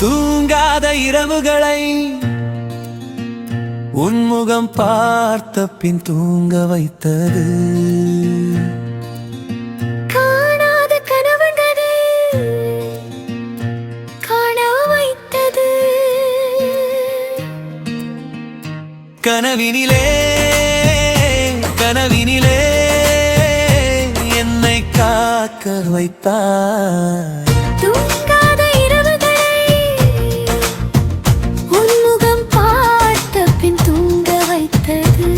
தூங்காத இரவுகளை உன்முகம் பார்த்த பின் தூங்க வைத்தது. காணாத கனவுகளை காண வைத்தது. கனவினிலே கனவினிலே என்னை காக்க வைத்தாய். தூங்காத இரவுகளை உன்முகம் பார்த்த பின் தூங்க வைத்தது.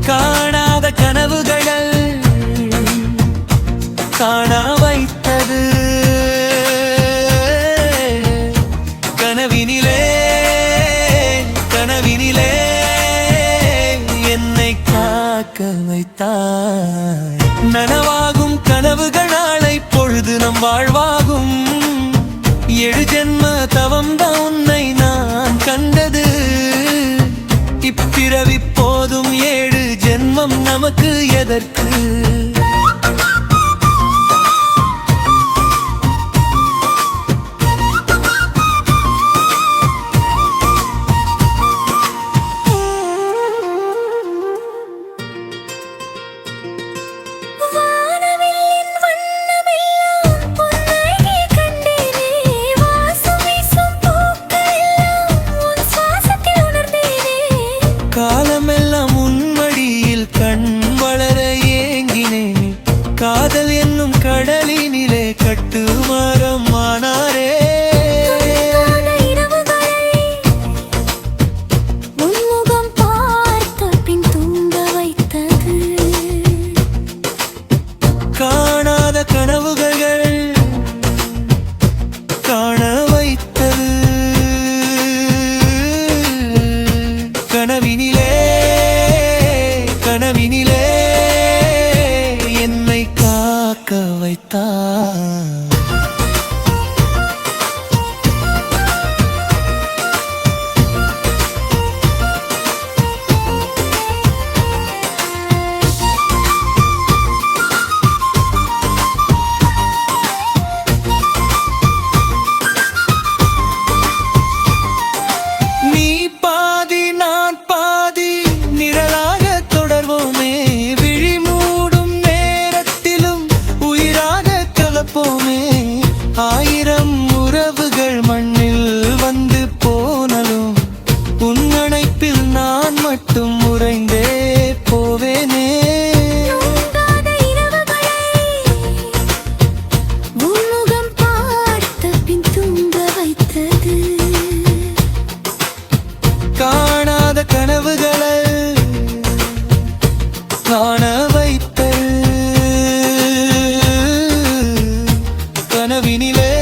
காணாத கனவுகள் காண வைத்தது. கனவினிலே கனவினிலே என்னை காக்க வைத்தாய். நனவாகும் கனவுகள் நாளை பொழுது நம் வாழ்வாகும். 7 ஜென்ம தவம்தான் உன்னை நான் கண்டது. இப்பிறவி போதும் 7 ஜென்மம் நமக்கு எதற்கு? காலமெல்லாம் உன்மடியில் கண் வளர ஏங்கினேன். காதல் என்னும் கடலினிலே கட்டுமரம் ஆனாரே. உன்முகம் பார்த்த பின் தூங்க வைத்தது. காணாத கனவுகள் காண வைத்தது. கனவினிலே கனவினிலே என்னை காக்க வைத்தாய். நீ பாதி நான் பாதி நிழலாக தொடர்வோமே. விழி மூடும் நேரத்திலும் உயிராக கலப்போமே. 1000 உறவுகள் மண்ணில் வந்து போனலும் உன் அணைப்பில் நான் மட்டும் உறைந்தே போவேனே. தூங்காத இரவுகளை உன்முகம் பார்த்த பின் தூங்க வைத்தது. காணாத கனவுகளை காண வைத்தது. கனவினிலே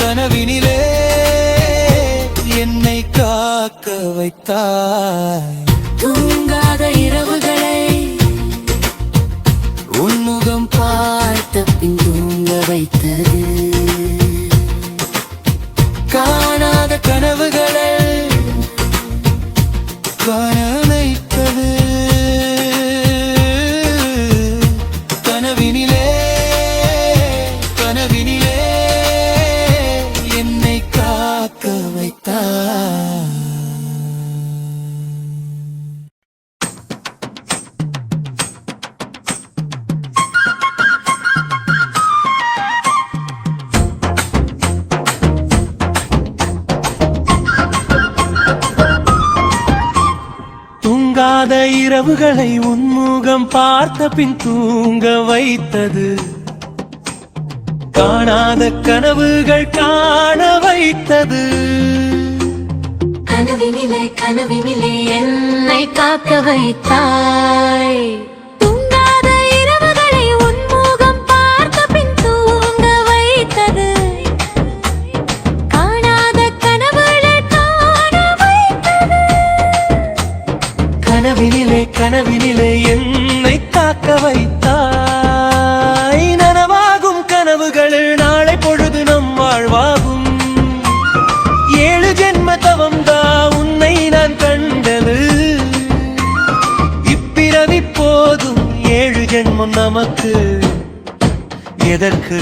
கனவினிலே என்னை காக்க வைத்தாய். தூங்காத இரவுகளை உன்முகம் பார்த்த பின் தூங்க வைத்தது. காணாத கனவுகளை காண வைத்தது. கனவினிலே கனவினிலே என்னை காக்க வைத்தாய். தூங்காத இரவுகளை உன்முகம் பார்த்த பின் தூங்க வைத்தது. காணாத கனவுகள் காண வைத்தது. கனவினிலே கனவினிலே என்னை காக்க வைத்தாய். தூங்காத இரவுகளை உன்முகம் பார்த்த பின் தூங்க வைத்தது. காணாத கனவுகளை காண வைத்தது. கனவினிலே கனவினிலே என்னை காக்க வைத்தாய். நனவாகும் கனவுகள் நாளை பொழுது நம் வாழ்வாகும். 7 ஜென்ம தவம்தா உன்னை நான் கண்டது. இப்பிறவி போதும் 7 ஜென்மம் நமக்கு எதற்கு?